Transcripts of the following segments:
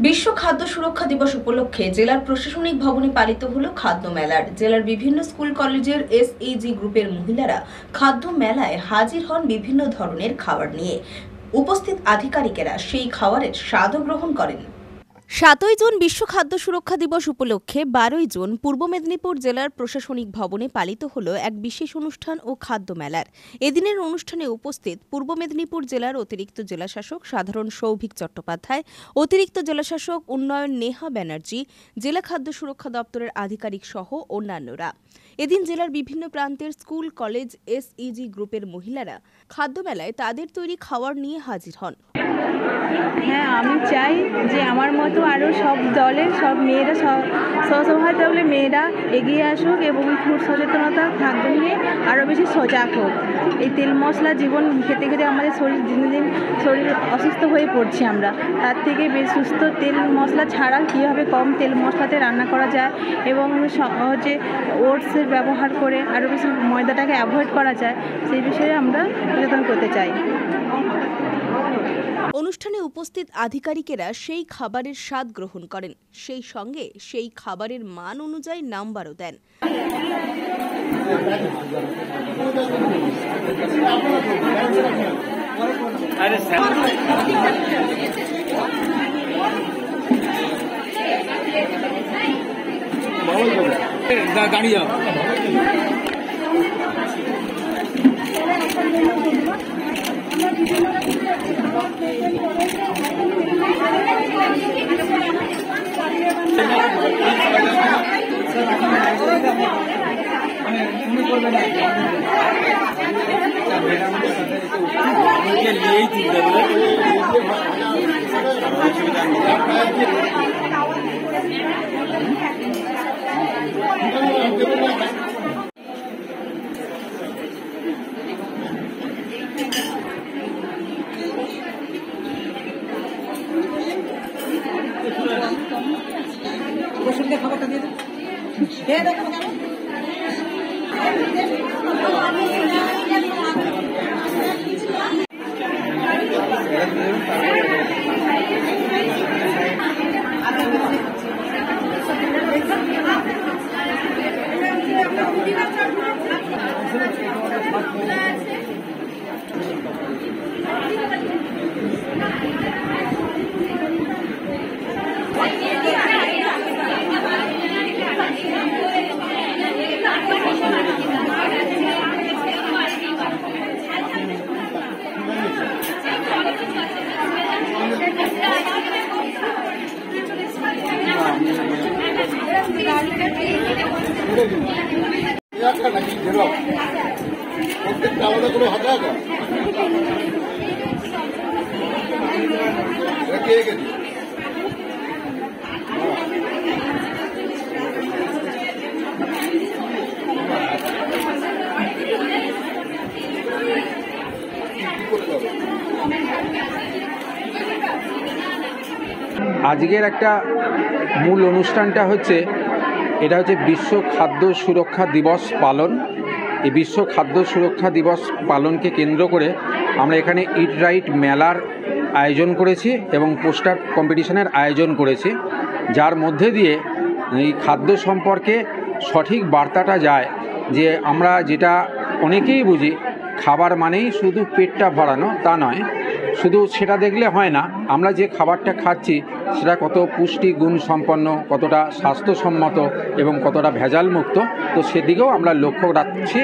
বিশ্ব খাদ্য সুরক্ষা দিবস উপলক্ষে জেলার প্রশাসনিক ভবনে পালিত হলো খাদ্য মেলার। জেলার বিভিন্ন স্কুল কলেজের এসএইচজি গ্রুপের মহিলারা খাদ্য মেলায় হাজির হন বিভিন্ন ধরনের খাবার নিয়ে। উপস্থিত আধিকারিকেরা সেই খাবারের স্বাদও গ্রহণ করেন। 7ই জুন বিশ্ব খাদ্য সুরক্ষা দিবস উপলক্ষে 12ই জুন পূর্ব মেদিনীপুর জেলার প্রশাসনিক ভবনে পালিত হল এক বিশেষ অনুষ্ঠান ও খাদ্য মেলার। এদিনের অনুষ্ঠানে উপস্থিত পূর্ব মেদিনীপুর জেলার অতিরিক্ত জেলাশাসক সাধারণ সৌভিক চট্টোপাধ্যায়, অতিরিক্ত জেলাশাসক উন্নয়ন নেহা ব্যানার্জি, জেলা খাদ্য সুরক্ষা দপ্তরের আধিকারিক সহ অন্যান্যরা। এদিন জেলার বিভিন্ন প্রান্তের স্কুল কলেজ এসইজি গ্রুপের মহিলারা খাদ্য মেলায় তাদের তৈরি খাবার নিয়ে হাজির হন। হ্যাঁ, আমি চাই যে আমার মতো আরও সব দলের সব মেয়েরা স্বসহায়তা বলে মেয়েরা এগিয়ে আসুক এবং ফুড সচেতনতা খাদ্য নিয়ে আরও বেশি সজাগ হোক। এই তেল মশলা জীবন খেতে খেতে আমাদের শরীর দিন দিন শরীর অসুস্থ হয়ে পড়ছি আমরা। তার থেকে বেশ সুস্থ তেল মশলা ছাড়া কীভাবে কম তেল মশলাতে রান্না করা যায় এবং হচ্ছে ওটসের ব্যবহার করে আরও বেশি ময়দাটাকে অ্যাভয়েড করা যায়, সেই বিষয়ে আমরা সচেতন করতে চাই। অনুষ্ঠানে উপস্থিত আধিকারিকেরা সেই খাবারের স্বাদ গ্রহণ করেন, সেই সঙ্গে সেই খাবারের মান অনুযায়ী নাম্বারও দেন। দাঁড়িয়ে খাবারটা দিয়ে আলাদা করে হাতে আঁকা আজকের একটা মূল অনুষ্ঠানটা হচ্ছে এটা হচ্ছে বিশ্ব খাদ্য সুরক্ষা দিবস পালন। এই বিশ্ব খাদ্য সুরক্ষা দিবস পালনকে কেন্দ্র করে আমরা এখানে ইট রাইট মেলার আয়োজন করেছি এবং পোস্টার কম্পিটিশনের আয়োজন করেছি, যার মধ্যে দিয়ে এই খাদ্য সম্পর্কে সঠিক বার্তাটা যায় যে আমরা যেটা অনেকেই বুঝি খাবার মানেই শুধু পেটটা ভরানো, তা নয়। শুধু সেটা দেখলে হয় না, আমরা যে খাবারটা খাচ্ছি সেটা কত পুষ্টি গুণ সম্পন্ন, কতটা স্বাস্থ্যসম্মত এবং কতটা ভেজাল মুক্ত, তো সেদিকেও আমরা লক্ষ্য রাখছি।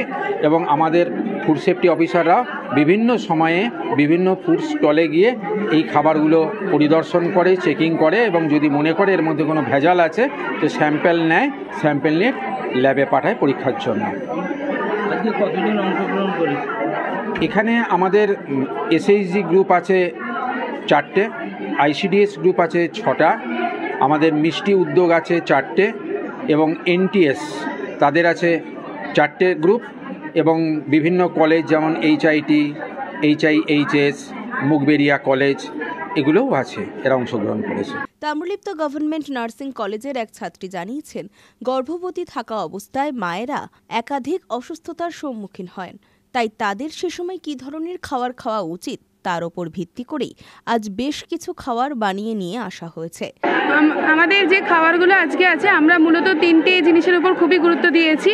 এবং আমাদের ফুড সেফটি অফিসাররা বিভিন্ন সময়ে বিভিন্ন ফুড স্টলে গিয়ে এই খাবারগুলো পরিদর্শন করে, চেকিং করে এবং যদি মনে করে এর মধ্যে কোনো ভেজাল আছে তো স্যাম্পেল নেয়, স্যাম্পেল নিয়ে ল্যাবে পাঠায় পরীক্ষার জন্য। আজকে কতজন অংশগ্রহণ করেছে? এখানে আমাদের এসএইচজি গ্রুপ আছে 4টে, আইসিডিএস গ্রুপ আছে 6টা, আমাদের মিষ্টি উদ্যোগ আছে 4টে এবং এনটিএস তাদের আছে 4টে গ্রুপ এবং বিভিন্ন কলেজ যেমন এইচআইটি, এইচআইএইচএস, মুগবেরিয়া কলেজ এগুলোও আছে, এরা অংশগ্রহণ করেছে। তাম্রলিপ্ত গভর্নমেন্ট নার্সিং কলেজের এক ছাত্রী জানিয়েছেন, গর্ভবতী থাকা অবস্থায় মায়েরা একাধিক অসুস্থতার সম্মুখীন হয়, তাই তাদের সে সময় কী ধরনের খাবার খাওয়া উচিত তার ওপর ভিত্তি করেই আজ বেশ কিছু খাবার বানিয়ে নিয়ে আসা হয়েছে। আমাদের যে খাবারগুলো আজকে আছে আমরা মূলত 3টে জিনিসের উপর খুবই গুরুত্ব দিয়েছি।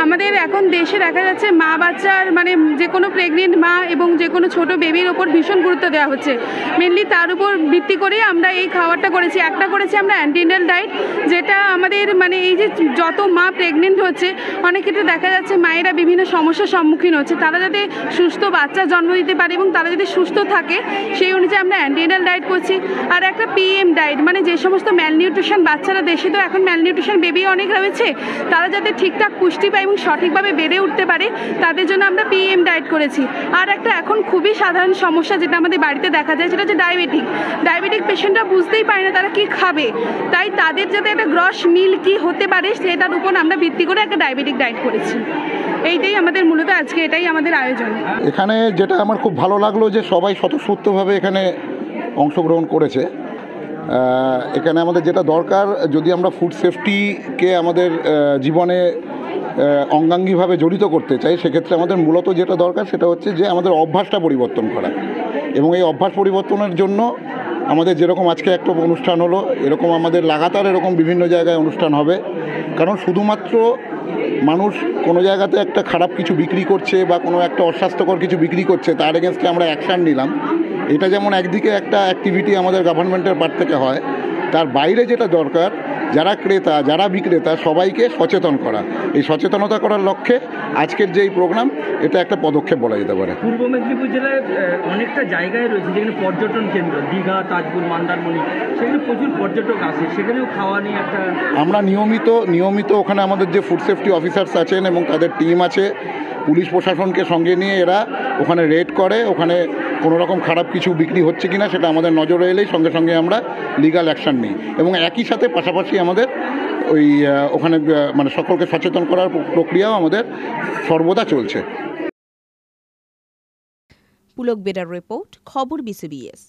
আমাদের এখন দেশে দেখা যাচ্ছে মা বাচ্চার মানে যে কোনো প্রেগনেন্ট মা এবং যে কোনো ছোট বেবির ওপর ভীষণ গুরুত্ব দেওয়া হচ্ছে। মেনলি তার উপর ভিত্তি করে আমরা এই খাবারটা করেছি। একটা করেছি আমরা অ্যান্টিনাল ডায়েট, যেটা আমাদের মানে এই যে যত মা প্রেগনেন্ট হচ্ছে অনেক ক্ষেত্রে দেখা যাচ্ছে মায়েরা বিভিন্ন সমস্যার সম্মুখীন হচ্ছে, তারা যাতে সুস্থ বাচ্চা জন্ম দিতে পারে এবং তারা যদি সুস্থ থাকে সেই অনুযায়ী আমরা অ্যান্টিনাল ডায়েট করছি। আর একটা পিএম ডায়েট, মানে যে সমস্ত ম্যালনিউট্রিশন বাচ্চারা, দেশে তো এখন ম্যালনিউট্রিশন বেবি অনেক রয়েছে, তারা যাতে ঠিকঠাক পুষ্টি পায় এবং সঠিকভাবে বেড়ে উঠতে পারে তাদের জন্য আমরা পিএম ডায়েট করেছি। আর একটা এখন খুবই সাধারণ সমস্যা যেটা আমাদের বাড়িতে দেখা যায় সেটা হচ্ছে ডায়াবেটিক পেশেন্টরা বুঝতেই পারে না তারা কি খাবে, তাই তাদের যাতে একটা গ্রস মিল কি হতে পারে সেটার উপর আমরা ভিত্তি করে একটা ডায়াবেটিক ডায়েট করেছি। এইটাই আমাদের মূলত আজকে এটাই আমাদের আয়োজন। এখানে যেটা আমার খুব ভালো লাগলো যে সবাই স্বতঃস্ফূর্তভাবে এখানে অংশগ্রহণ করেছে। এখানে আমাদের যেটা দরকার, যদি আমরা ফুড সেফটিকে আমাদের জীবনে অঙ্গাঙ্গিভাবে জড়িত করতে চাই, সেক্ষেত্রে আমাদের মূলত যেটা দরকার সেটা হচ্ছে যে আমাদের অভ্যাসটা পরিবর্তন করা। এবং এই অভ্যাস পরিবর্তনের জন্য আমাদের যেরকম আজকে একটা অনুষ্ঠান হলো, এরকম আমাদের লাগাতার এরকম বিভিন্ন জায়গায় অনুষ্ঠান হবে। কারণ শুধুমাত্র মানুষ কোনো জায়গাতে একটা খারাপ কিছু বিক্রি করছে বা কোনো একটা অস্বাস্থ্যকর কিছু বিক্রি করছে, তার এগেনস্টে আমরা অ্যাকশান নিলাম, এটা যেমন একদিকে একটা অ্যাক্টিভিটি আমাদের গভর্নমেন্টের পার্ট থেকে হয়, তার বাইরে যেটা দরকার যারা ক্রেতা যারা বিক্রেতা সবাইকে সচেতন করা। এই সচেতনতা করার লক্ষ্যে আজকের যে এই প্রোগ্রাম, এটা একটা পদক্ষেপ বলা যেতে পারে। পূর্ব মেদিনীপুর জেলায় অনেকটা জায়গায় রয়েছে যেখানে পর্যটন কেন্দ্র, দীঘা, তাজপুর, মন্দারমণি, সেখানে প্রচুর পর্যটক আসে, সেখানেও খাওয়া নিয়ে একটা আমরা নিয়মিত ওখানে আমাদের যে ফুড সেফটি অফিসার্স আছেন এবং তাদের টিম আছে, পুলিশ প্রশাসনকে সঙ্গে নিয়ে এরা ওখানে রেড করে, ওখানে কোনো রকম খারাপ কিছু বিক্রি হচ্ছে কিনা সেটা আমাদের নজরে এলেই সঙ্গে সঙ্গে আমরা লিগ্যাল অ্যাকশান নিই। এবং একই সাথে পাশাপাশি আমাদের ওই ওখানে মানে সকলকে সচেতন করার প্রক্রিয়াও আমাদের সর্বদা চলছে। পুলক বেরার রিপোর্ট, খবর বিসিবিএস।